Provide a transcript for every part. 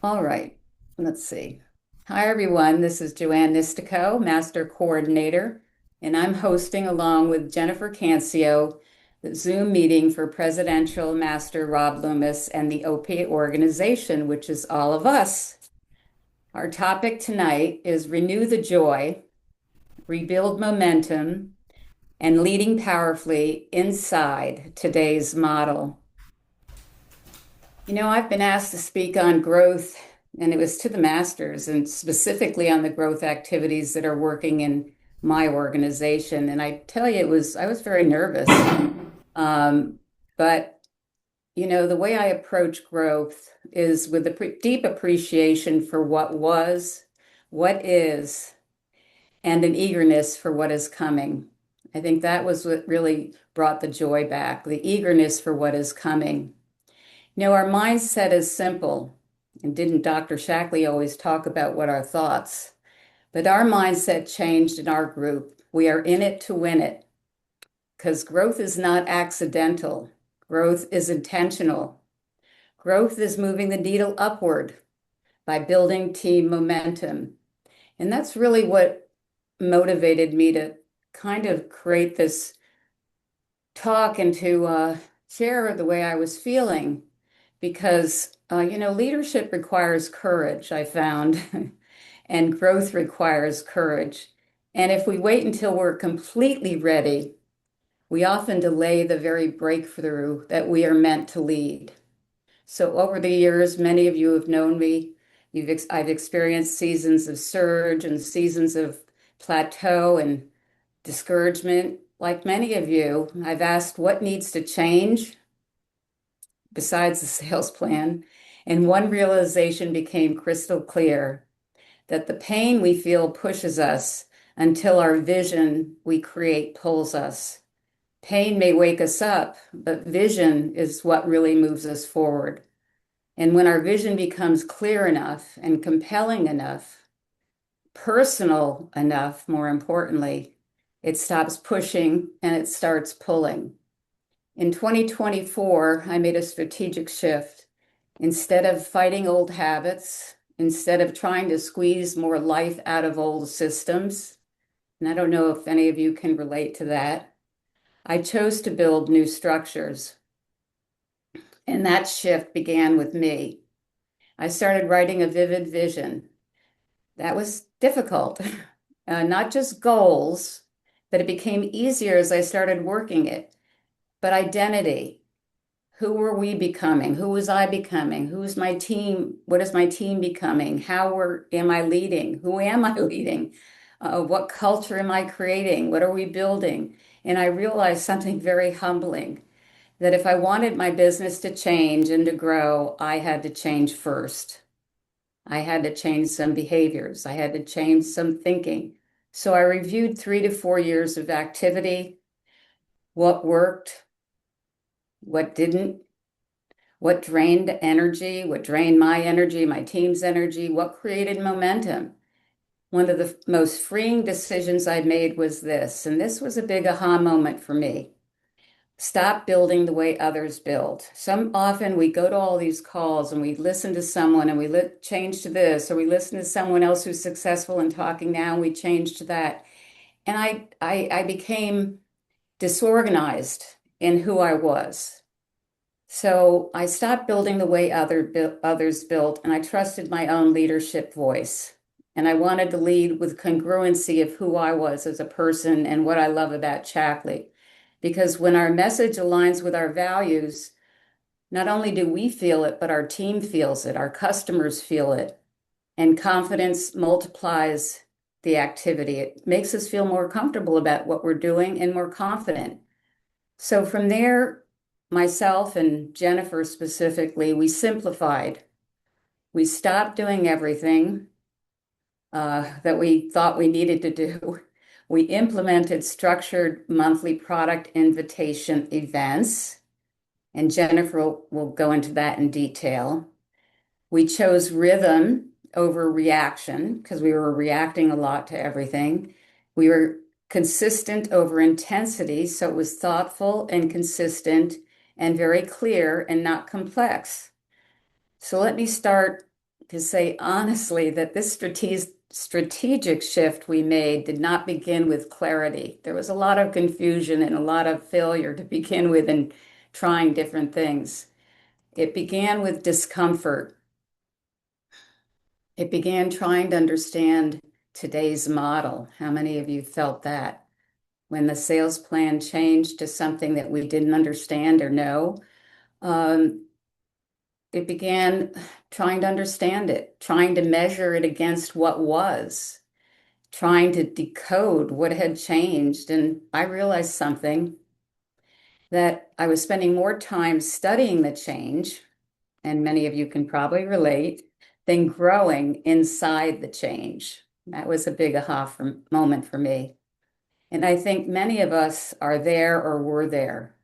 All right, let's see. Hi, everyone. This is Joanne Nistico, Master Coordinator, and I'm hosting along with Jennifer Cancio the Zoom meeting for Presidential Master Rob Loomis and the OPA organization, which is all of us. Our topic tonight is Renew the Joy, Rebuild Momentum, and Leading Powerfully Inside Today's Model. I've been asked to speak on growth, and it was to the masters and specifically on the growth activities that are working in my organization. And I tell you, I was very nervous. Um, but the way I approach growth is with a deep appreciation for what was, what is, and an eagerness for what is coming. I think that was what really brought the joy back, the eagerness for what is coming. Our mindset is simple. And didn't Dr. Shackley always talk about what our thoughts? But our mindset changed in our group. We are in it to win it because growth is not accidental. Growth is intentional. Growth is moving the needle upward by building team momentum. And that's really what motivated me to kind of create this talk and to share the way I was feeling because leadership requires courage, I found, and growth requires courage. And if we wait until we're completely ready, we often delay the very breakthrough that we are meant to lead. So over the years, many of you have known me. I've experienced seasons of surge and seasons of plateau and discouragement. Like many of you, I've asked what needs to change besides the sales plan. And one realization became crystal clear that the pain we feel pushes us until our vision we create pulls us. Pain may wake us up, but vision is what really moves us forward. And when our vision becomes clear enough and compelling enough, personal enough, more importantly, it stops pushing and it starts pulling. In 2024, I made a strategic shift. Instead of fighting old habits, instead of trying to squeeze more life out of old systems, and I don't know if any of you can relate to that, I chose to build new structures. And that shift began with me. I started writing a vivid vision. That was difficult, not just goals, but it became easier as I started working it. But identity, who were we becoming? Who was I becoming? Who's my team? What is my team becoming? Am I leading? Who am I leading? What culture am I creating? What are we building? And I realized something very humbling, that if I wanted my business to change and to grow, I had to change first. I had to change some behaviors. I had to change some thinking. So I reviewed 3 to 4 years of activity, what worked, what didn't, what drained energy, what drained my energy, my team's energy, what created momentum. One of the most freeing decisions I made was this, and this was a big aha moment for me. Stop building the way others build. Often we go to all these calls and we listen to someone and we change to this, or we listen to someone else who's successful in talking now and we change to that. And I became disorganized in who I was. So I stopped building the way others built, and I trusted my own leadership voice. And I wanted to lead with congruency of who I was as a person and what I love about Chackley. Because when our message aligns with our values, not only do we feel it, but our team feels it, our customers feel it, and confidence multiplies the activity. It makes us feel more comfortable about what we're doing and more confident. So from there, myself and Jennifer specifically, we simplified. We stopped doing everything that we thought we needed to do. We implemented structured monthly product invitation events, and Jennifer will go into that in detail. We chose rhythm over reaction because we were reacting a lot to everything. We were consistent over intensity, so it was thoughtful and consistent and very clear and not complex. So let me start to say honestly that this strategic shift we made did not begin with clarity. There was a lot of confusion and a lot of failure to begin with in trying different things. It began with discomfort. It began trying to understand today's model. How many of you felt that? When the sales plan changed to something that we didn't understand or know, um, it began trying to understand it, trying to measure it against what was, trying to decode what had changed. And I realized something that I was spending more time studying the change, and many of you can probably relate, than growing inside the change. That was a big moment for me. And I think many of us are there or were there,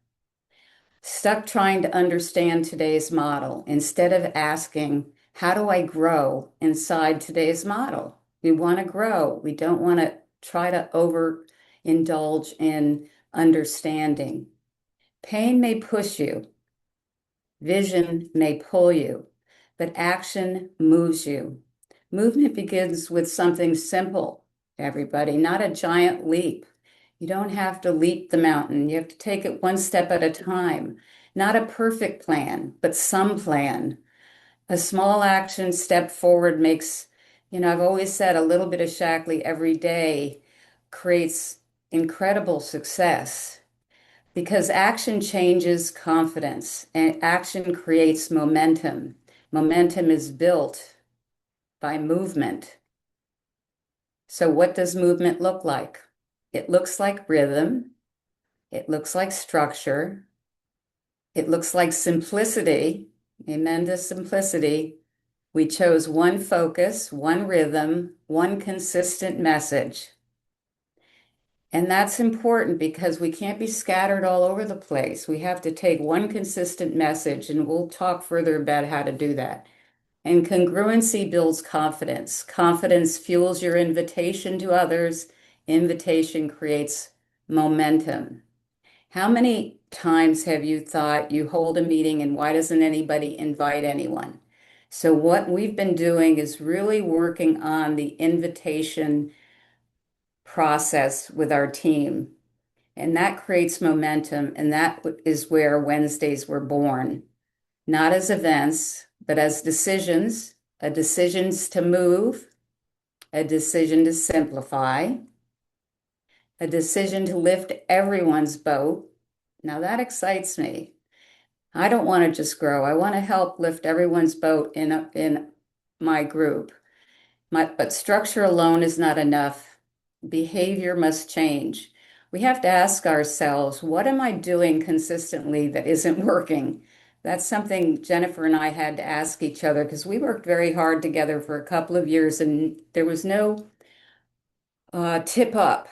stuck trying to understand today's model instead of asking, how do I grow inside today's model? We want to grow. We don't want to try to overindulge in understanding. Pain may push you, vision may pull you, but action moves you. Movement begins with something simple, everybody, not a giant leap. You don't have to leap the mountain. You have to take it one step at a time. Not a perfect plan, but some plan. A small action step forward makes, I've always said a little bit of Shackley every day creates incredible success because action changes confidence and action creates momentum. Momentum is built by movement. So, what does movement look like? It looks like rhythm. It looks like structure. It looks like simplicity. Amen to simplicity. We chose one focus, one rhythm, one consistent message. And that's important because we can't be scattered all over the place. We have to take one consistent message, and we'll talk further about how to do that. And congruency builds confidence. Confidence fuels your invitation to others. Invitation creates momentum. How many times have you thought you hold a meeting and why doesn't anybody invite anyone? So, what we've been doing is really working on the invitation process with our team. And that creates momentum. And that is where Wednesdays were born, not as events, but as decisions, a decisions to move, a decision to simplify, a decision to lift everyone's boat. Now that excites me. I don't want to just grow. I want to help lift everyone's boat in my group. But structure alone is not enough. Behavior must change. We have to ask ourselves, what am I doing consistently that isn't working? That's something Jennifer and I had to ask each other because we worked very hard together for a couple of years and there was no tip up.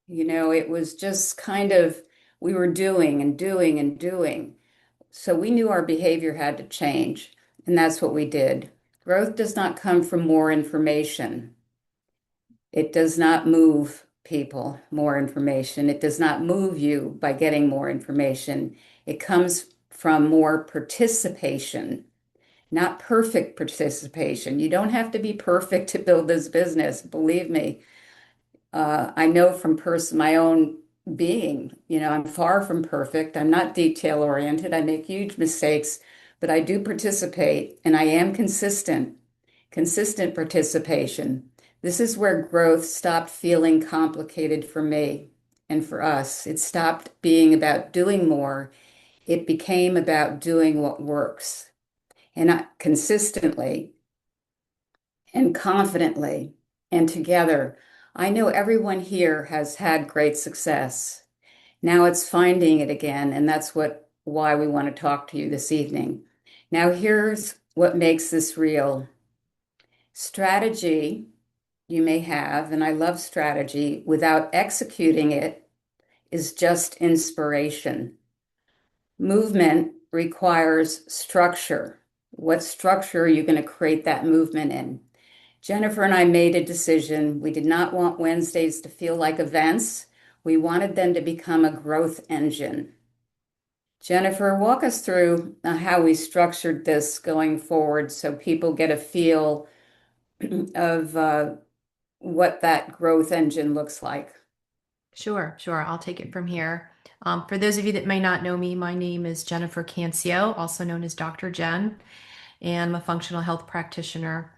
It was just kind of we were doing and doing and doing. So we knew our behavior had to change, and that's what we did. Growth does not come from more information. It does not move people, more information. It does not move you by getting more information. It comes from more participation, not perfect participation. You don't have to be perfect to build this business, believe me. I know from my own being, I'm far from perfect. I'm not detail oriented. I make huge mistakes, but I do participate and I am consistent participation. This is where growth stopped feeling complicated for me and for us. It stopped being about doing more. It became about doing what works and consistently and confidently and together. I know everyone here has had great success. Now it's finding it again, and that's why we want to talk to you this evening. Now here's what makes this real. Strategy you may have, and I love strategy, without executing it is just inspiration. Movement requires structure. What structure are you going to create that movement in? Jennifer and I made a decision. We did not want Wednesdays to feel like events. We wanted them to become a growth engine. Jennifer, walk us through how we structured this going forward so people get a feel of what that growth engine looks like. Sure, sure. I'll take it from here. For those of you that may not know me, my name is Jennifer Cancio, also known as Dr. Jen, and I'm a functional health practitioner.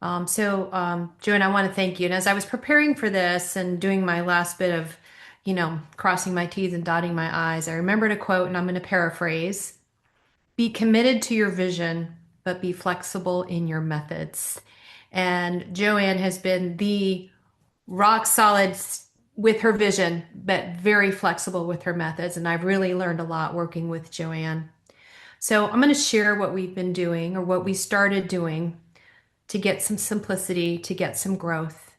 Joanne, I want to thank you. And as I was preparing for this and doing my last bit of, crossing my T's and dotting my I's, I remembered a quote, and I'm going to paraphrase. Be committed to your vision, but be flexible in your methods. And Joanne has been the rock solid with her vision, but very flexible with her methods. And I've really learned a lot working with Joanne. So I'm going to share what we've been doing or what we started doing to get some simplicity, to get some growth.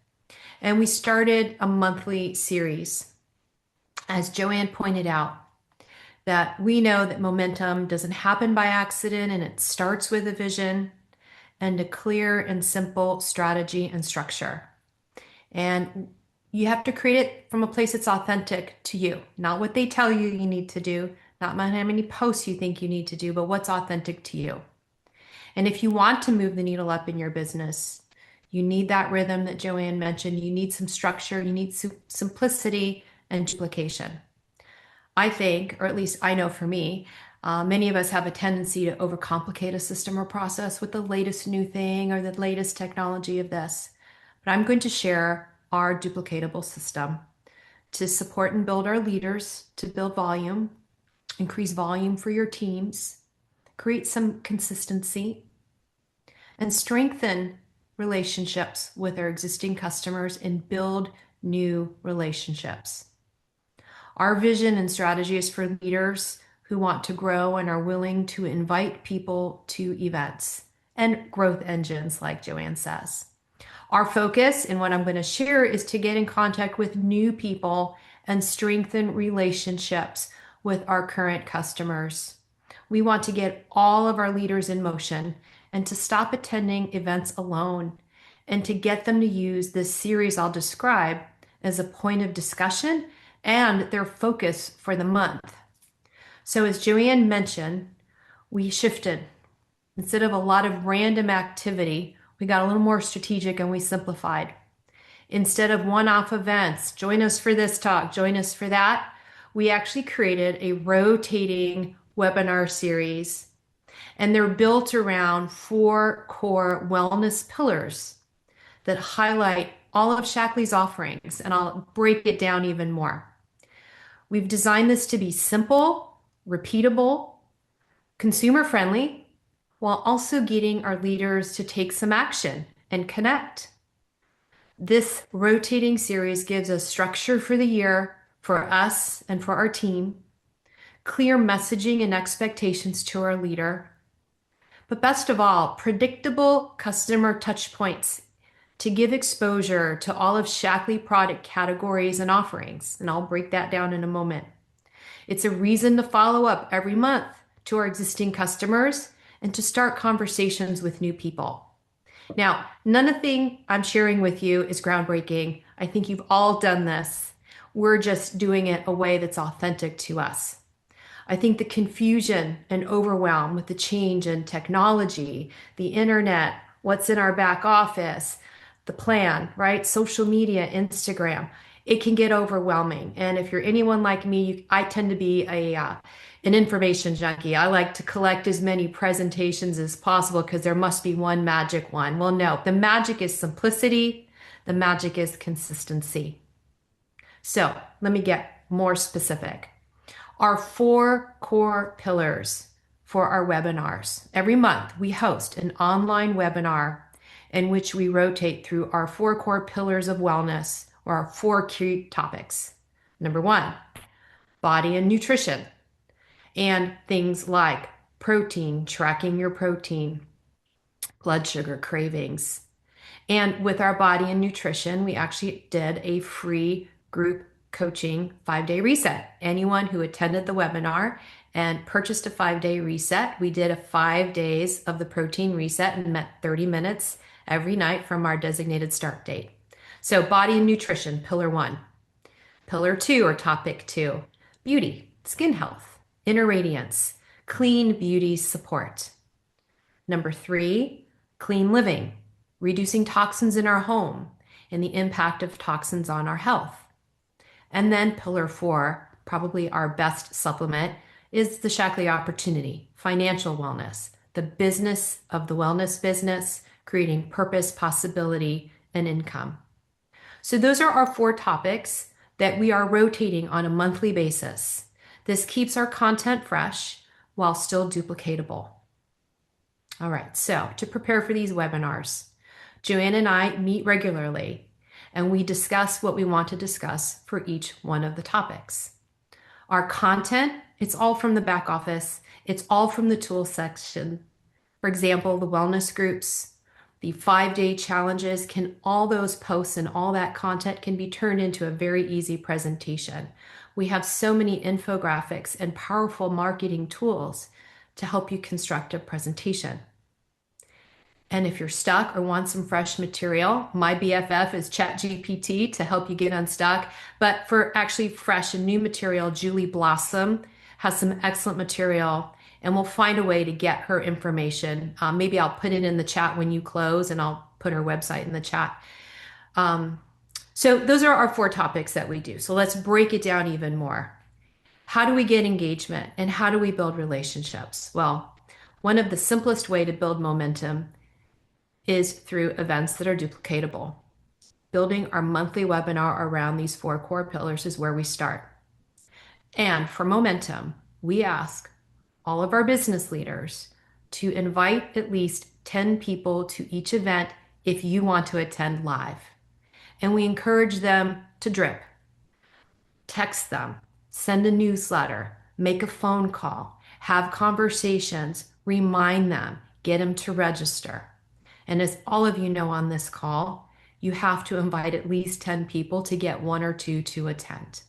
And we started a monthly series. As Joanne pointed out, that we know that momentum doesn't happen by accident and it starts with a vision and a clear and simple strategy and structure. And you have to create it from a place that's authentic to you, not what they tell you you need to do, not how many posts you think you need to do, but what's authentic to you. And if you want to move the needle up in your business, you need that rhythm that Joanne mentioned. You need some structure, you need simplicity and duplication. I think, or at least I know for me, many of us have a tendency to overcomplicate a system or process with the latest new thing or the latest technology of this. But I'm going to share our duplicatable system to support and build our leaders, to build volume, increase volume for your teams, create some consistency, and strengthen relationships with our existing customers and build new relationships. Our vision and strategy is for leaders who want to grow and are willing to invite people to events and growth engines, like Joanne says. Our focus and what I'm going to share is to get in contact with new people and strengthen relationships with our current customers. We want to get all of our leaders in motion and to stop attending events alone and to get them to use this series I'll describe as a point of discussion and their focus for the month. So, as Joanne mentioned, we shifted. Instead of a lot of random activity, we got a little more strategic and we simplified. Instead of one off events, join us for this talk, join us for that, we actually created a rotating webinar series. And they're built around 4 core wellness pillars that highlight all of Shackley's offerings. And I'll break it down even more. We've designed this to be simple, repeatable, consumer friendly, while also getting our leaders to take some action and connect. This rotating series gives us structure for the year for us and for our team, clear messaging and expectations to our leader, but best of all, predictable customer touch points to give exposure to all of Shackley product categories and offerings. And I'll break that down in a moment. It's a reason to follow up every month to our existing customers and to start conversations with new people. Now, none of the thing I'm sharing with you is groundbreaking. I think you've all done this. We're just doing it a way that's authentic to us. I think the confusion and overwhelm with the change in technology, the internet, what's in our back office, the plan, right? Social media, Instagram, it can get overwhelming. And if you're anyone like me, I tend to be an information junkie. I like to collect as many presentations as possible because there must be one magic one. Well, no, the magic is simplicity. The magic is consistency. So let me get more specific. Our 4 core pillars for our webinars. Every month, we host an online webinar in which we rotate through our 4 core pillars of wellness or our 4 key topics. Number 1, body and nutrition, and things like protein, tracking your protein, blood sugar cravings. And with our body and nutrition, we actually did a free group coaching 5-day reset. Anyone who attended the webinar and purchased a 5-day reset, we did a 5 days of the protein reset and met 30 minutes every night from our designated start date. So body and nutrition, pillar 1. Pillar 2 or topic 2, beauty, skin health. inner radiance, clean beauty support. Number 3, clean living, reducing toxins in our home and the impact of toxins on our health. And then pillar 4, probably our best supplement, is the Shaklee opportunity, financial wellness, the business of the wellness business, creating purpose, possibility, and income. So those are our 4 topics that we are rotating on a monthly basis. This keeps our content fresh while still duplicatable. All right, so to prepare for these webinars, Joanne and I meet regularly and we discuss what we want to discuss for each one of the topics. Our content, it's all from the back office. It's all from the tools section. For example, the wellness groups, the 5-day challenges, all those posts and all that content can be turned into a very easy presentation. We have so many infographics and powerful marketing tools to help you construct a presentation. And if you're stuck or want some fresh material, my BFF is ChatGPT to help you get unstuck. But for actually fresh and new material, Julie Blossom has some excellent material, and we'll find a way to get her information. Maybe I'll put it in the chat when you close, and I'll put her website in the chat. So those are our 4 topics that we do. So let's break it down even more. How do we get engagement and how do we build relationships? Well, one of the simplest way to build momentum is through events that are duplicatable. Building our monthly webinar around these 4 core pillars is where we start. And for momentum, we ask all of our business leaders to invite at least 10 people to each event if you want to attend live. And we encourage them to drip, text them, send a newsletter, make a phone call, have conversations, remind them, get them to register. And as all of you know on this call, you have to invite at least 10 people to get 1 or 2 to attend.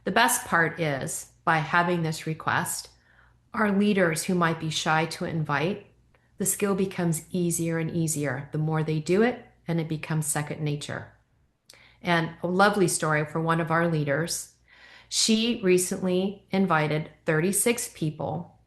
The best part is, by having this request, our leaders who might be shy to invite, the skill becomes easier and easier the more they do it, and it becomes second nature. And a lovely story for one of our leaders. She recently invited 36 people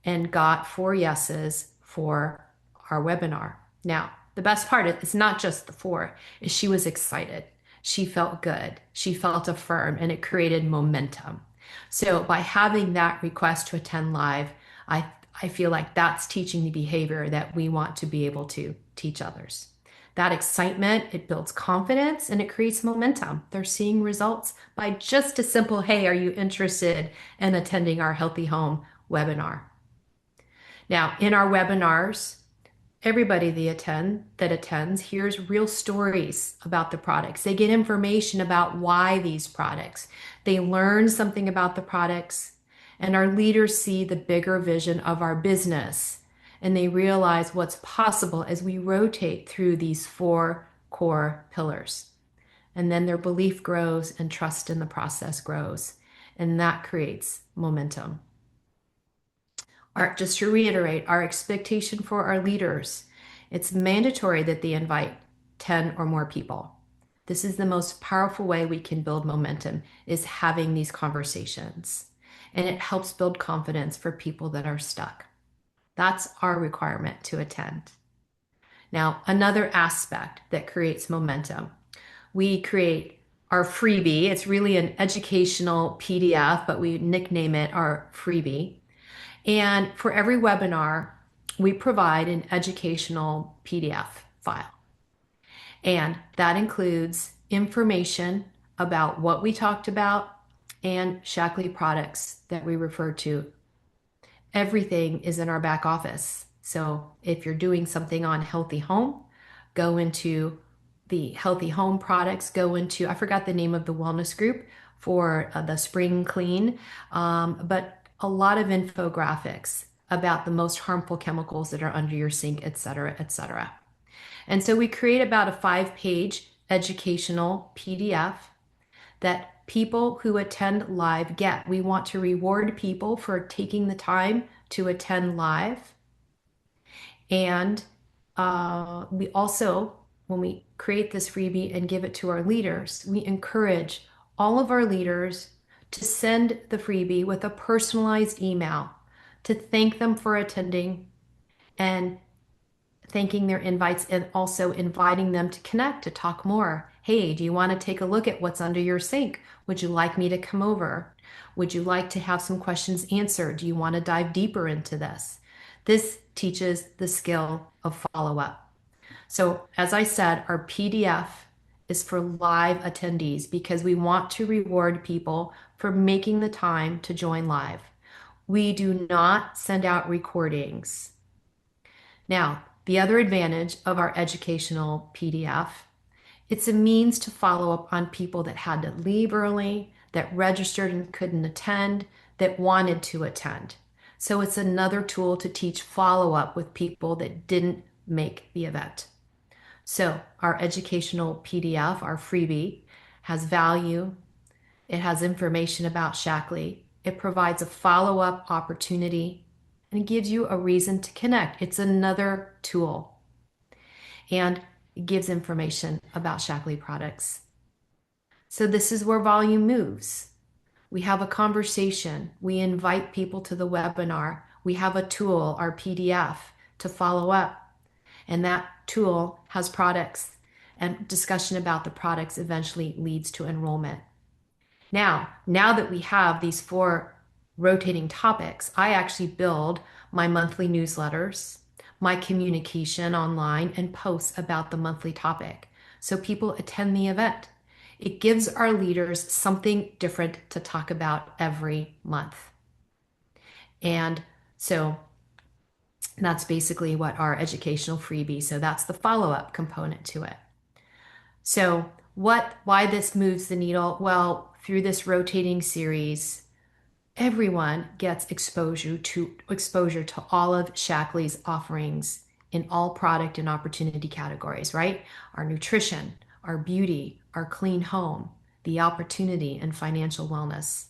and got 4 yeses for our webinar. Now, the best part is it's not just the 4, is she was excited. She felt good. She felt affirmed, and it created momentum. So by having that request to attend live, I feel like that's teaching the behavior that we want to be able to teach others. That excitement, it builds confidence and it creates momentum. They're seeing results by just a simple, hey, are you interested in attending our Healthy Home webinar? Now, in our webinars, everybody that attends hears real stories about the products. They get information about why these products. They learn something about the products, and our leaders see the bigger vision of our business, and they realize what's possible as we rotate through these 4 core pillars. And then their belief grows and trust in the process grows, and that creates momentum. Just to reiterate, our expectation for our leaders, it's mandatory that they invite 10 or more people. This is the most powerful way we can build momentum, is having these conversations. And it helps build confidence for people that are stuck. That's our requirement to attend. Now, another aspect that creates momentum, we create our freebie. It's really an educational PDF, but we nickname it our freebie. And for every webinar, we provide an educational PDF file. And that includes information about what we talked about and Shaklee products that we refer to. Everything is in our back office. So if you're doing something on Healthy Home, go into the Healthy Home products, I forgot the name of the wellness group for the spring clean, but a lot of infographics about the most harmful chemicals that are under your sink, et cetera, et cetera. And so we create about a 5-page educational PDF that people who attend live get. We want to reward people for taking the time to attend live. And we also, when we create this freebie and give it to our leaders, we encourage all of our leaders to send the freebie with a personalized email to thank them for attending and thanking their invites and also inviting them to connect to talk more. Hey, do you want to take a look at what's under your sink? Would you like me to come over? Would you like to have some questions answered? Do you want to dive deeper into this? This teaches the skill of follow up. So, as I said, our PDF is for live attendees because we want to reward people for making the time to join live. We do not send out recordings. Now, the other advantage of our educational PDF, it's a means to follow up on people that had to leave early, that registered and couldn't attend, that wanted to attend. So it's another tool to teach follow up with people that didn't make the event. So our educational PDF, our freebie, has value. It has information about Shackley. It provides a follow-up opportunity and it gives you a reason to connect. It's another tool and it gives information about Shackley products. So this is where volume moves. We have a conversation. We invite people to the webinar. We have a tool, our PDF, to follow up. And that tool has products, and discussion about the products eventually leads to enrollment. Now that we have these four rotating topics, I actually build my monthly newsletters, my communication online, and posts about the monthly topic. So people attend the event. It gives our leaders something different to talk about every month. And so that's basically what our educational freebie. So that's the follow-up component to it. So why this moves the needle? Well, through this rotating series, everyone gets exposure to all of Shackley's offerings in all product and opportunity categories, right? Our nutrition, our beauty, our clean home, the opportunity and financial wellness.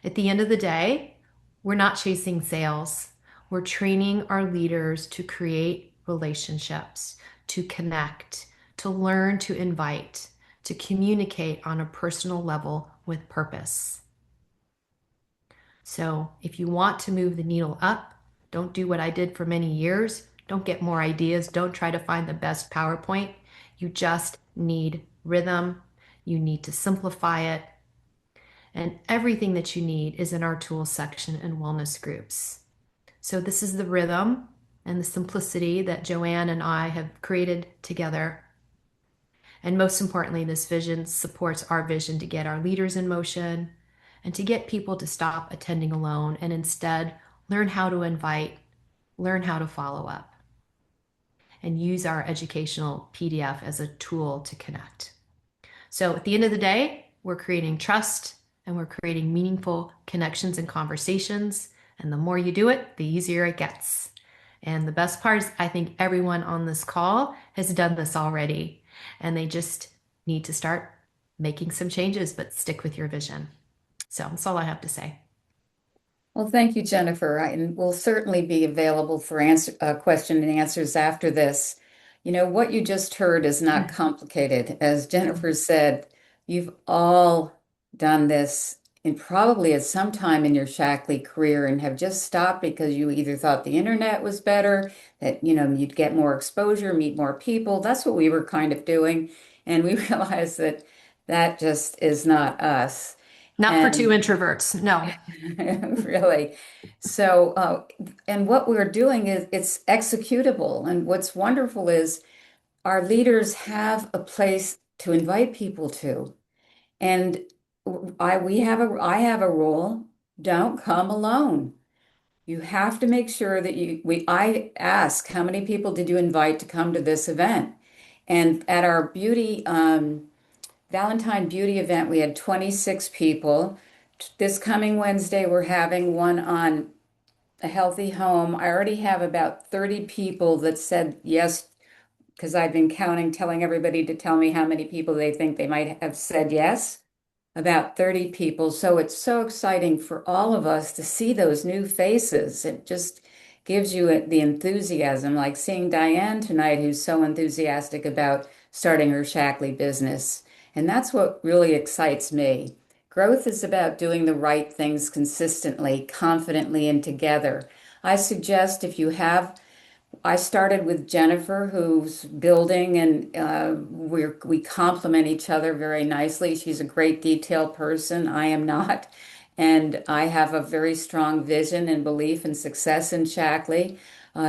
At the end of the day, we're not chasing sales. We're training our leaders to create relationships, to connect, to learn to invite, to communicate on a personal level with purpose. So if you want to move the needle up, don't do what I did for many years. Don't get more ideas. Don't try to find the best PowerPoint. You just need rhythm. You need to simplify it. And everything that you need is in our tools section and wellness groups. So this is the rhythm and the simplicity that Joanne and I have created together. And most importantly, this vision supports our vision to get our leaders in motion and to get people to stop attending alone and instead learn how to invite, learn how to follow up, and use our educational PDF as a tool to connect. So at the end of the day, we're creating trust and we're creating meaningful connections and conversations. And the more you do it, the easier it gets. And the best part is I think everyone on this call has done this already. And they just need to start making some changes, but stick with your vision. So that's all I have to say. Well, thank you, Jennifer. And we'll certainly be available for question and answers after this. You know, what you just heard is not complicated. As Jennifer said, you've all done this in probably at some time in your Shackley career and have just stopped because you either thought the internet was better, that, you know, you'd get more exposure, meet more people. That's what we were kind of doing. And we realized that that just is not us. Not for two And introverts, no. really. So, and what we're doing is it's executable. And what's wonderful is our leaders have a place to invite people to. And I have a rule, don't come alone. You have to make sure that I ask, how many people did you invite to come to this event? And at our Valentine Beauty event, we had 26 people. This coming Wednesday, we're having one on a healthy home. I already have about 30 people that said yes, because I've been counting, telling everybody to tell me how many people they think they might have said yes. About 30 people. So it's so exciting for all of us to see those new faces. It just gives you the enthusiasm, like seeing Diane tonight, who's so enthusiastic about starting her Shackley business. And that's what really excites me. Growth is about doing the right things consistently, confidently, and together. I suggest if you have I started with Jennifer, who's building, and we complement each other very nicely. She's a great detail person. I am not, and I have a very strong vision and belief in success in Shackley.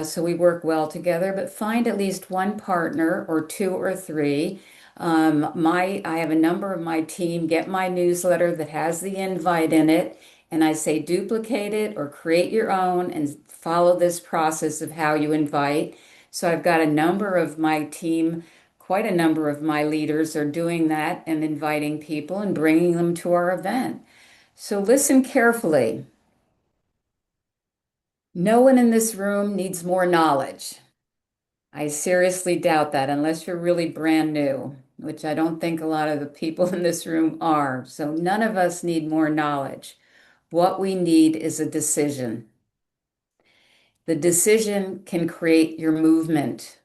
So we work well together. But find at least one partner, or two or three. I have a number of my team get my newsletter that has the invite in it, and I say duplicate it or create your own and follow this process of how you invite. So I've got a number of my team, quite a number of my leaders are doing that and inviting people and bringing them to our event. So listen carefully. No one in this room needs more knowledge. I seriously doubt that unless you're really brand new, which I don't think a lot of the people in this room are. So none of us need more knowledge. What we need is a decision. The decision can create your movement.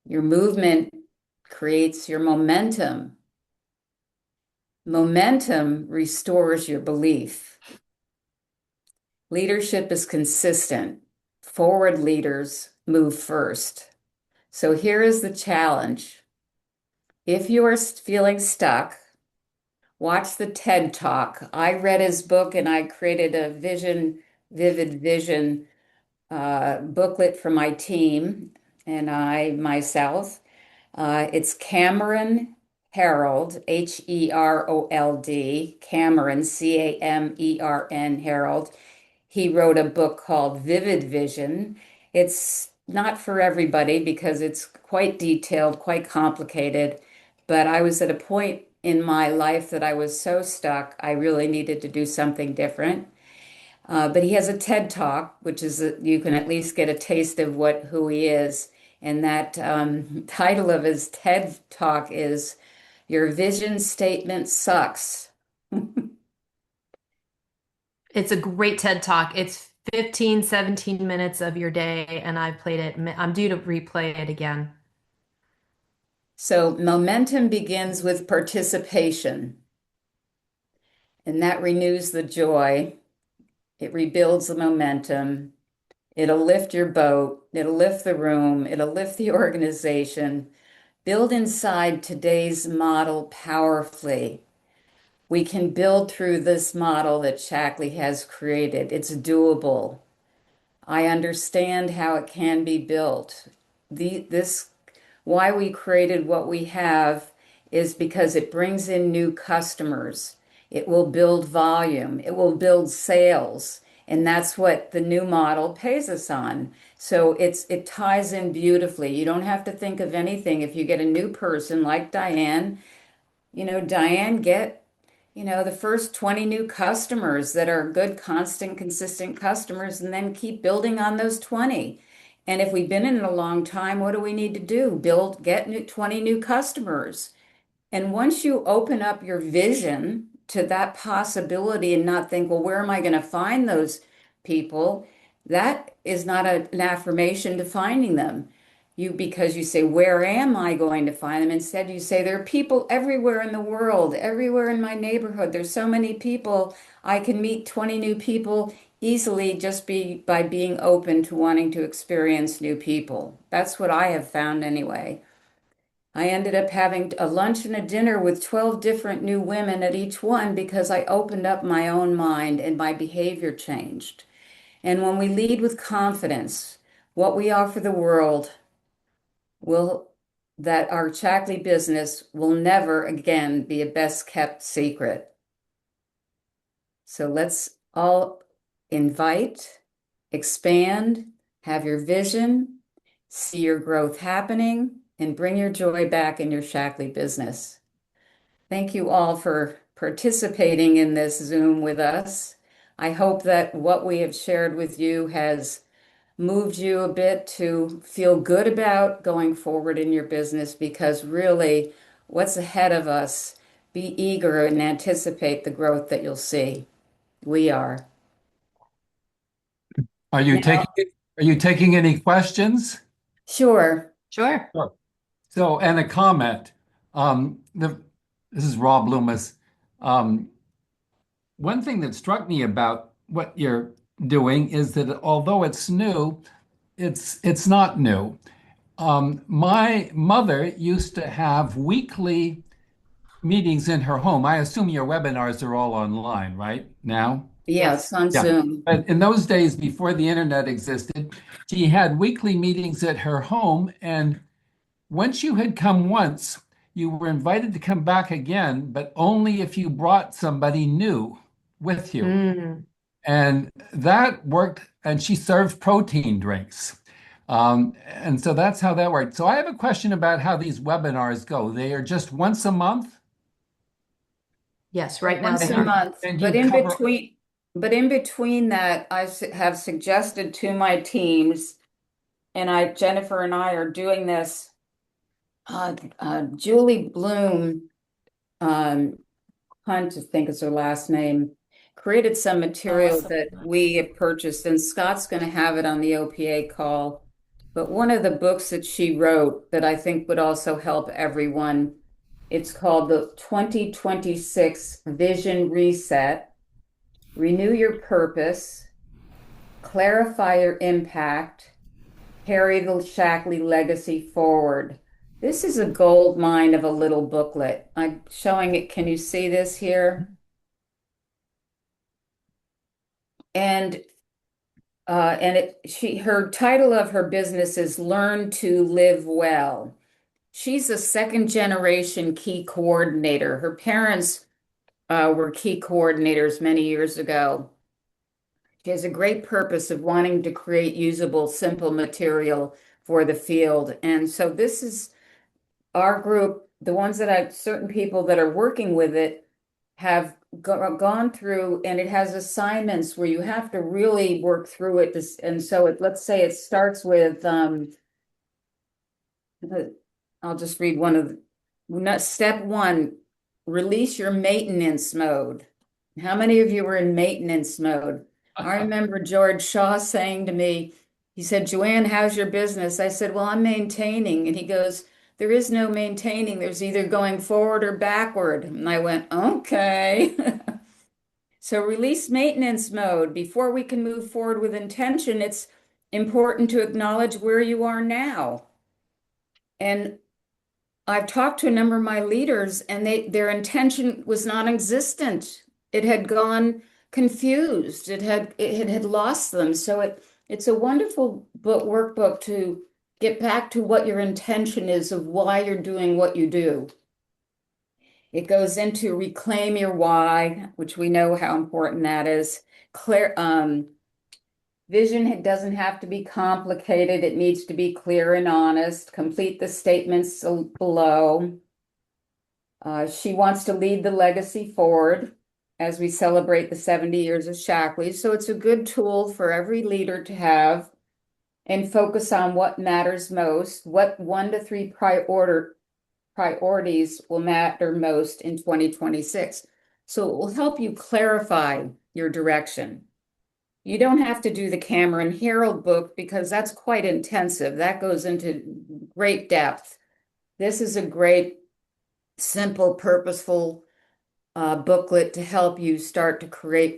Your movement creates your momentum. Momentum restores your belief. Leadership is consistent. Forward leaders move first. So here is the challenge. If you are feeling stuck, watch the TED Talk. I read his book and I created a vivid vision booklet for my team and I myself. It's Cameron Herold, Herold, Cameron, Cameron, Herold. He wrote a book called Vivid Vision. It's not for everybody because it's quite detailed, quite complicated. But I was at a point in my life that I was so stuck, I really needed to do something different. But he has a TED Talk, which is you can at least get a taste of who he is. And that title of his TED Talk is Your Vision Statement Sucks. It's a great TED Talk. It's 15, 17 minutes of your day, and I've played it. I'm due to replay it again. So momentum begins with participation, and that renews the joy. It rebuilds the momentum. It'll lift your boat. It'll lift the room. It'll lift the organization. Build inside today's model powerfully. We can build through this model that Shackley has created. It's doable. I understand how it can be built. This why we created what we have is because it brings in new customers. It will build volume. It will build sales. And that's what the new model pays us on. So it ties in beautifully. You don't have to think of anything. If you get a new person like Diane, Diane, the first 20 new customers that are good, constant, consistent customers, and then keep building on those 20. And if we've been in it a long time, what do we need to do? Get 20 new customers. And once you open up your vision to that possibility and not think, well, where am I going to find those people? That is not an affirmation to finding them. Because you say, where am I going to find them? Instead, you say, there are people everywhere in the world, everywhere in my neighborhood. There's so many people. I can meet 20 new people easily by being open to wanting to experience new people. That's what I have found anyway. I ended up having a lunch and a dinner with 12 different new women at each one because I opened up my own mind and my behavior changed. And when we lead with confidence, what we offer the world will that our Shackley business will never again be a best kept secret. So let's all invite, expand, have your vision, see your growth happening, and bring your joy back in your Shackley business. Thank you all for participating in this Zoom with us. I hope that what we have shared with you has moved you a bit to feel good about going forward in your business because really what's ahead of us, be eager and anticipate the growth that you'll see. We are. Are you Now, taking any questions? sure. Sure. Sure. So, and a comment. This is Rob Loomis. one thing that struck me about what you're doing is that although it's new, it's not new. My mother used to have weekly meetings in her home. I assume your webinars are all online, right? Now? Yes. Yes, on Yeah. Zoom. But in those days before the internet existed, she had weekly meetings at her home. And once you had come once, you were invited to come back again, but only if you brought somebody new with you. Mm. And that worked. And she served protein drinks. And so that's how that worked. So I have a question about how these webinars go. They are just once a month, Yes, right now Once they a are. month, and you cover. but in between that, have suggested to my teams, and Jennifer and I are doing this. Julie Bloom, um, Hunt, I think is her last name, created some material Awesome. that we have purchased, and Scott's going to have it on the OPA call. But one of the books that she wrote that I think would also help everyone, it's called the 2026 Vision Reset. Renew your purpose, clarify your impact, carry the Shackley legacy forward. This is a gold mine of a little booklet. I'm showing it. Can you see this here? And her title of her business is Learn to Live Well. She's a second generation key coordinator. Her parents were key coordinators many years ago. She has a great purpose of wanting to create usable, simple material for the field. And so this is our group, the ones that certain people that are working with it have gone through, and it has assignments where you have to really work through it. And so let's say it starts with, I'll just read one of step one, release your maintenance mode. How many of you were in maintenance mode? I remember George Shaw saying to me, he said, Joanne, how's your business? I said, well, I'm maintaining. And he goes, there is no maintaining. There's either going forward or backward. And I went, okay. So release maintenance mode. Before we can move forward with intention, it's important to acknowledge where you are now. And I've talked to a number of my leaders, and their intention was non-existent. It had gone confused. It had lost them. So it's a wonderful workbook to get back to what your intention is of why you're doing what you do. It goes into reclaim your why, which we know how important that is. Clear vision doesn't have to be complicated. It needs to be clear and honest. Complete the statements below. She wants to lead the legacy forward as we celebrate the 70 years of Shackley. So it's a good tool for every leader to have and focus on what matters most, what 1 to 3 priorities will matter most in 2026. So it will help you clarify your direction. You don't have to do the Cameron Herald book because that's quite intensive. That goes into great depth. This is a great, simple, purposeful booklet to help you start to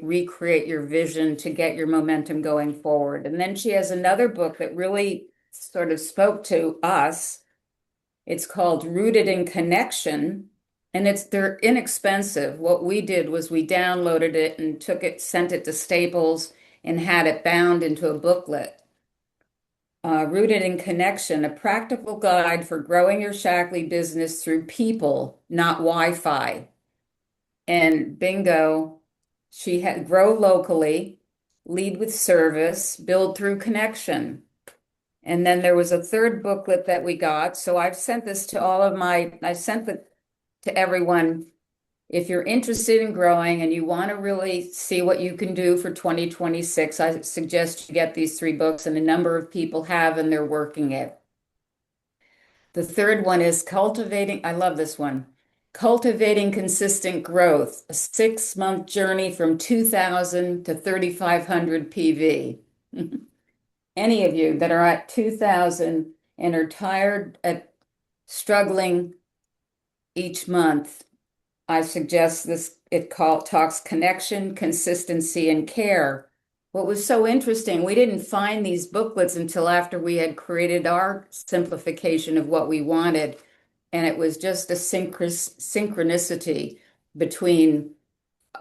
recreate your vision to get your momentum going forward. And then she has another book that really sort of spoke to us. It's called Rooted in Connection, and they're inexpensive. What we did was we downloaded it and sent it to Staples and had it bound into a booklet. Rooted in Connection, a practical guide for growing your Shackley business through people, not Wi-Fi. And bingo, she had grow locally, lead with service, build through connection. And then there was a third booklet that we got. So I've sent this to I sent it to everyone. If you're interested in growing and you want to really see what you can do for 2026, I suggest you get these 3 books, and a number of people have, and they're working it. The third one is I love this one, Cultivating Consistent Growth, a 6-month journey from 2,000 to 3,500 PV. Any of you that are at 2,000 and are tired at struggling each month, I suggest this talks connection, consistency, and care. What was so interesting, we didn't find these booklets until after we had created our simplification of what we wanted. And it was just a synchronicity between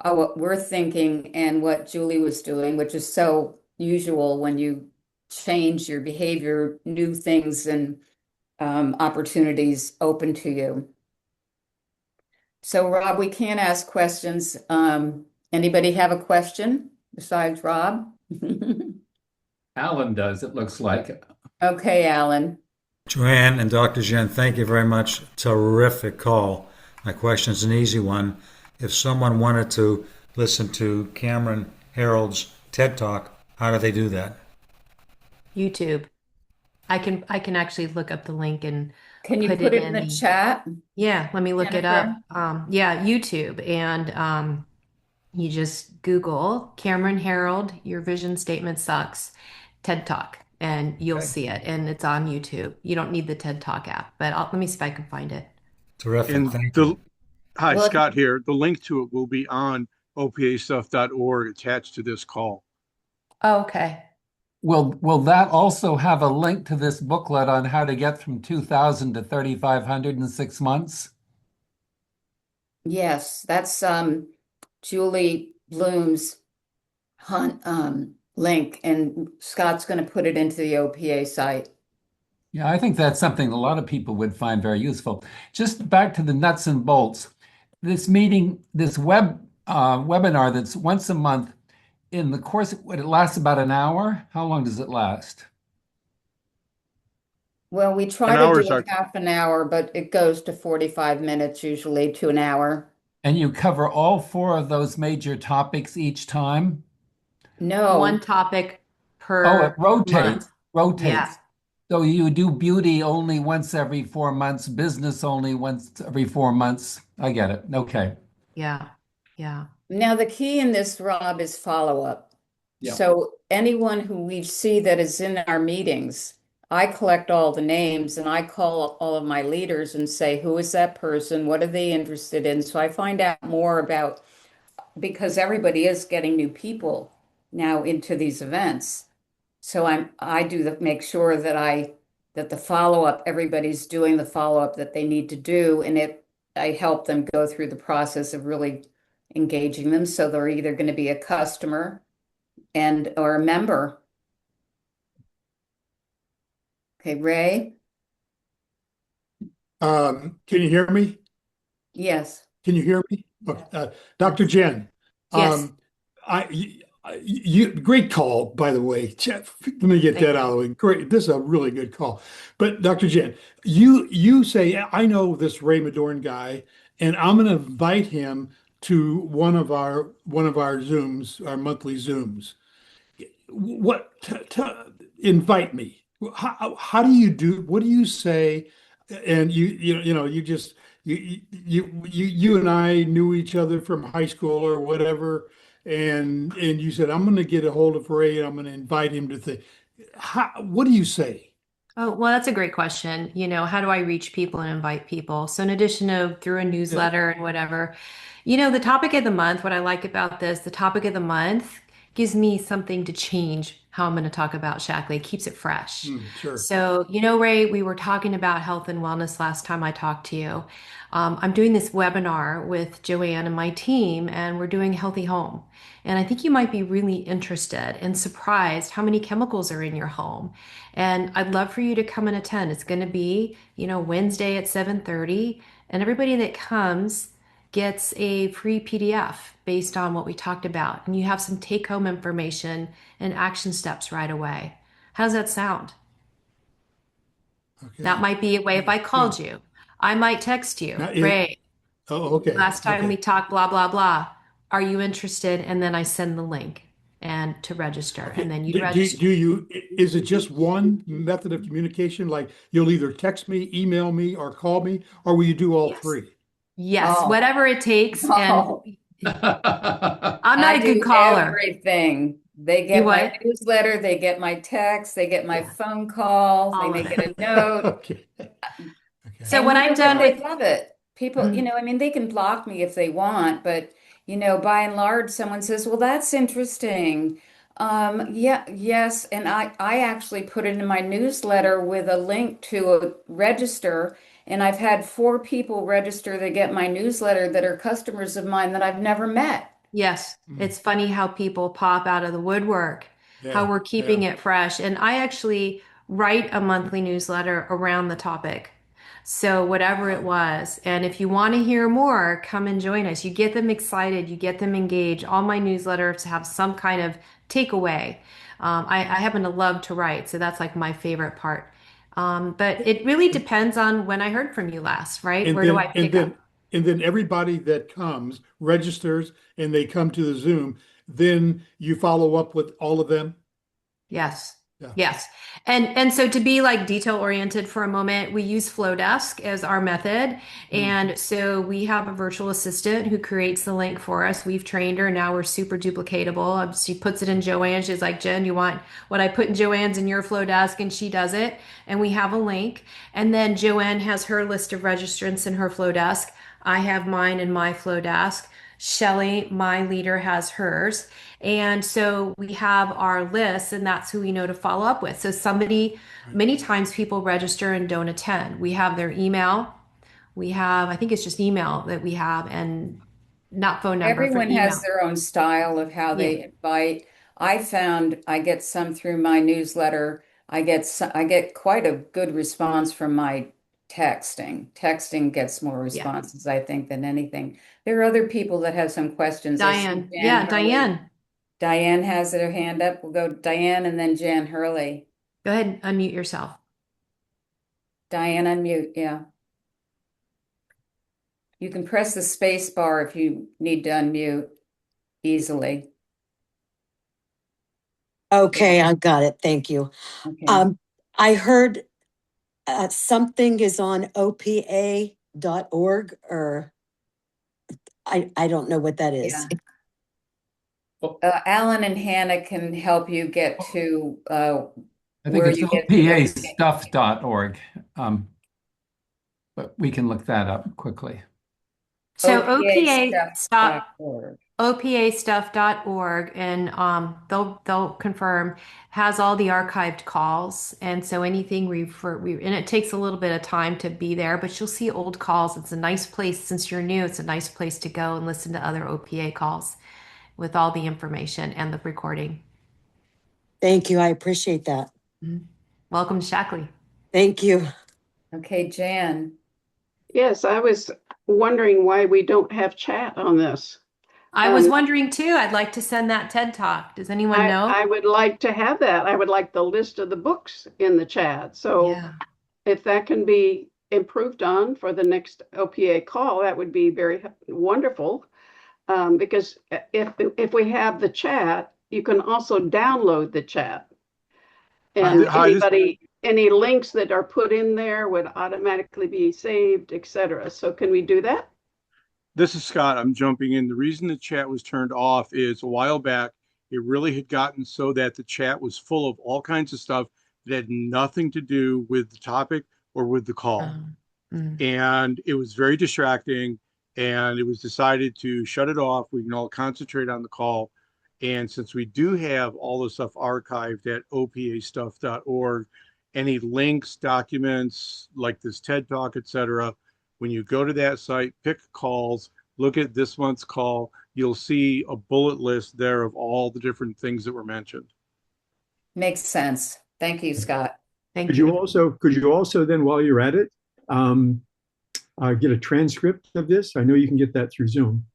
what we're thinking and what Julie was doing, which is so usual when you change your behavior, new things and opportunities open to you. So, Rob, we can't ask questions. Anybody have a question besides Rob? Alan does, it looks like. Okay, Alan. Joanne and Dr. Jen, thank you very much. Terrific call. My question is an easy one. If someone wanted to listen to Cameron Harold's TED Talk, how do they do that? YouTube. I can actually look up the link and Can you put put it it in in the the, chat, yeah, let me look it up. Jennifer? Yeah, YouTube. And you just Google Cameron Harold, Your Vision Statement Sucks, TED Talk, and you'll Okay. see it. And it's on YouTube. You don't need the TED Talk app, but let me see if I can find it. Terrific. And Thank you. hi, Well, Scott here. The link to it will be on opastuff.org attached to this call. Oh, okay. Will that also have a link to this booklet on how to get from 2,000 to 3,500 in 6 months? yes, that's Julie Bloom's hunt link, and Scott's going to put it into the OPA site. Yeah, I think that's something a lot of people would find very useful. Just back to the nuts and bolts. This meeting, this webinar that's once a month, in the course, it lasts about an hour. How long does it last? Well, we try An to hour do is it half an hour, but it goes to 45 minutes usually to an hour. And you cover all four of those major topics each time? One No, topic Oh, it per rotates, month. Yeah. rotates. So you do beauty only once every 4 months, business only once every 4 months. I get it. Okay. Yeah. Yeah. now the key in this, Rob, is follow-up. Yeah. So anyone who we see that is in our meetings, I collect all the names and I call all of my leaders and say, who is that person? What are they interested in? So I find out more about, because everybody is getting new people now into these events. So I do make sure that the follow-up, everybody's doing the follow-up that they need to do, and I help them go through the process of really engaging them. So they're either going to be a customer and or a member. Okay, Ray? Can you hear me? Yes. Can you hear me? Okay. Dr. Jen, Yes. great call, by the way. Let me get Thank that out of the way. Great. This is a really good call. But Dr. Jen, you say, I know this Ray Madorn guy, and I'm going to invite him to one of our Zooms, our monthly Zooms. Invite me. How do you do? What do you say? And you just you and I knew each other from high school or whatever, and you said I'm going to get a hold of Ray and I'm going to invite him to think. What do you say? Oh, well, that's a great question. How do I reach people and invite people? So, in addition to through a Yeah. newsletter and whatever, the topic of the month, what I like about this, the topic of the month gives me something to change how I'm going to talk about Shackley. It keeps it fresh. Sure. So, Ray, we were talking about health and wellness last time I talked to you. I'm doing this webinar with Joanne and my team, and we're doing Healthy Home. And I think you might be really interested and surprised how many chemicals are in your home. And I'd love for you to come and attend. It's going to be, Wednesday at 7:30, and everybody that comes gets a free PDF based on what we talked about. And you have some take-home information and action steps right away. How does that sound? That Okay. might be a way if I called you. I might text you, Now, Ray, oh, okay. last time we Okay. talked, blah, blah, blah. Are you interested? And then I send the link and to register, and Okay. then you Do register. you, is it just one method of communication? Like you'll either text me, email me, or call me, or will you do all Yes. three? Yes, Oh, whatever it takes. And oh, I'm not I a good do caller. everything. They You get my what? newsletter, they get my text, they get my Yeah, phone call, they all may of get it. a note. Okay. Okay. So And what you I've know what? done They with, love it. People, I mean, they can block me if they want, but by and large, someone says, well, that's interesting. Yeah, yes. And I actually put it in my newsletter with a link to a register. And I've had 4 people register that get my newsletter that are customers of mine that I've never met. Yes, it's funny how people pop out of the woodwork, how Yeah, we're keeping it fresh. And I actually write a monthly newsletter around the topic. So whatever it was, and if you want to hear more, come and join us. You get them excited, you get them engaged. All my newsletters have some kind of takeaway. I happen to love to write, so that's like my favorite part. But it really depends on when I heard from you last, right? and Where do I then and pick up? then and then everybody that comes registers and they come to the Zoom, then you follow up with all of them. Yes. Yeah. Yes. And so to be like detail oriented for a moment, we use Flowdesk as our method. Mm. And so we have a virtual assistant who creates the link for us. We've trained her. Now we're super duplicatable. She puts it in Joanne. She's like, Jen, you want what I put in Joanne's in your Flowdesk? And she does it. And we have a link. And then Joanne has her list of registrants in her Flowdesk. I have mine in my Flowdesk. Shelly, my leader, has hers. And so we have our list, and that's who we know to follow up with. So somebody, many times people register and don't attend. We have their email. We have, I think it's just email that we have, and not phone number for Everyone has email. their own style of how Yeah. they invite. I found I get some through my newsletter. I get quite a good response from my texting. Texting gets more Yeah. responses, I think, than anything. There are other people that have some questions. I see Diane. Jan Yeah, Hurley. Diane. Diane has her hand up. We'll go Diane and then Jan Hurley. Go ahead and unmute yourself. Diane, unmute. Yeah. You can press the space bar if you need to unmute easily. Okay, I got it. Thank you. Okay. I heard something is on OPA.org, or I don't know what that is. Yeah. Alan and Hannah can help you get to I think where it's you get the opastuff.org. But we can look that up quickly. So opastuff.org. opastuff.org, and they'll confirm, has all the archived calls, and so anything and it takes a little bit of time to be there, but you'll see old calls. It's a nice place. Since you're new, it's a nice place to go and listen to other OPA calls with all the information and the recording. Thank you. I appreciate that. Welcome to Shackley. Thank you. Okay, Jan. Yes, I was wondering why we don't have chat on this. I was wondering too. I'd like to send that TED Talk. Does anyone know? I would like to have that. I would like the list of the books in the chat. So Yeah. if that can be improved on for the next OPA call, that would be very wonderful. Because if we have the chat, you can also download the chat. And any links that are put in there would automatically be saved, etc. So can we do that? This is Scott. I'm jumping in. The reason the chat was turned off is a while back, it really had gotten so that the chat was full of all kinds of stuff that had nothing to do with the topic or with the call. And it was very distracting, and it was decided to shut it off. We can all concentrate on the call. And since we do have all the stuff archived at opastuff.org, any links, documents like this TED Talk, etc., when you go to that site, pick calls, look at this month's call, you'll see a bullet list there of all the different things that were mentioned. Makes sense. Thank you, Scott. Thank Could you. you also then, while you're at it, get a transcript of this? I know you can get that through Zoom.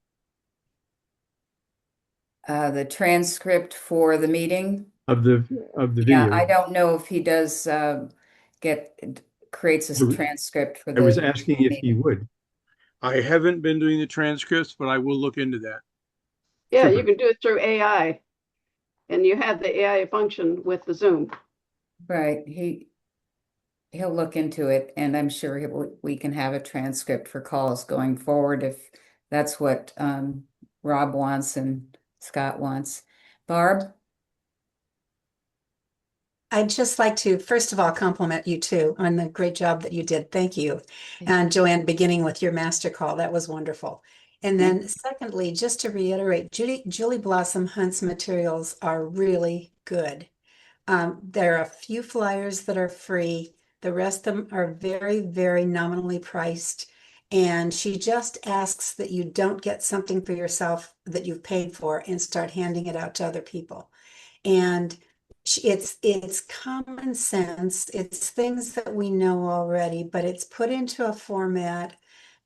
The transcript for the meeting. Of the Yeah, video. I don't know if he does creates a transcript for I was the asking if he meeting. would. I haven't been doing the transcripts, but I will look into that. Yeah, Super. you can do it through AI, and you have the AI function with the Zoom. Right. He'll look into it, and I'm sure we can have a transcript for calls going forward if that's what Rob wants and Scott wants. Barb? I'd just like to, first of all, compliment you too on the great job that you did. Thank you. And Joanne, beginning with your master call, that was wonderful. And then secondly, just to reiterate, Julie Blossom Hunt's materials are really good. There are a few flyers that are free. The rest of them are very, very nominally priced. And she just asks that you don't get something for yourself that you've paid for and start handing it out to other people. And it's common sense. It's things that we know already, but it's put into a format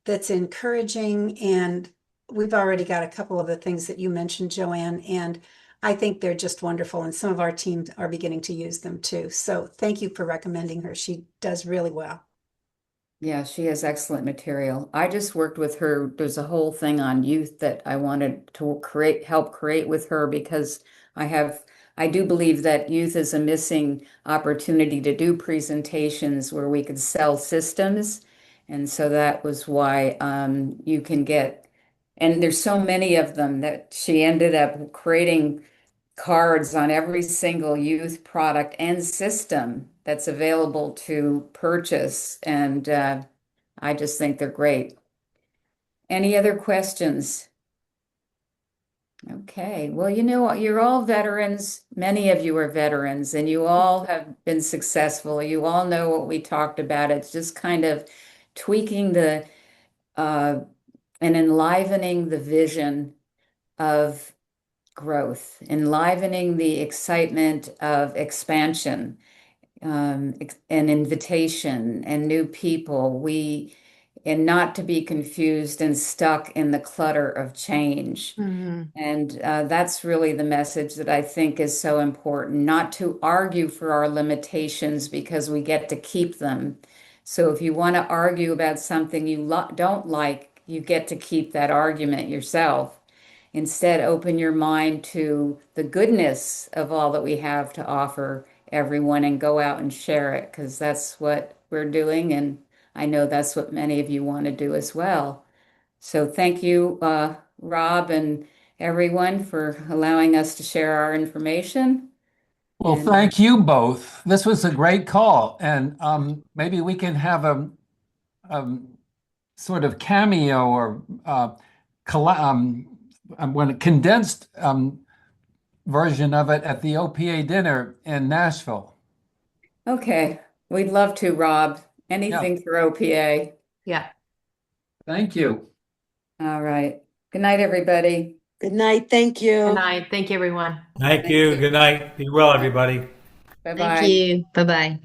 that's encouraging. And we've already got a couple of the things that you mentioned, Joanne, and I think they're just wonderful. And some of our teams are beginning to use them too. So thank you for recommending her. She does really well. Yeah, she has excellent material. I just worked with her. There's a whole thing on youth that I wanted to help create with her because I do believe that youth is a missing opportunity to do presentations where we could sell systems. And so that was why you can get, and there's so many of them that she ended up creating cards on every single youth product and system that's available to purchase. And I just think they're great. Any other questions? Okay. Well, you know what? You're all veterans. Many of you are veterans, and you all have been successful. You all know what we talked about. It's just kind of tweaking uh, and enlivening the vision of growth, enlivening the excitement of expansion, and invitation and new people. And not to be confused and stuck in the clutter of change. And that's really the message that I think is so important, not to argue for our limitations because we get to keep them. So if you want to argue about something you don't like, you get to keep that argument yourself. Instead, open your mind to the goodness of all that we have to offer everyone and go out and share it because that's what we're doing. And I know that's what many of you want to do as well. So thank you, Rob, and everyone for allowing us to share our information. Well, And thank you both. This was a great call, and maybe we can have a sort of cameo or when a condensed version of it at the OPA dinner in Nashville. okay, we'd love to, Rob. Yeah, Anything for OPA. Yeah. thank you. All right. Good night, everybody. Good night. Thank you. Good night. Thank you, everyone. Thank you. Good night. Be well, everybody. Thank Bye-bye. you. Bye bye.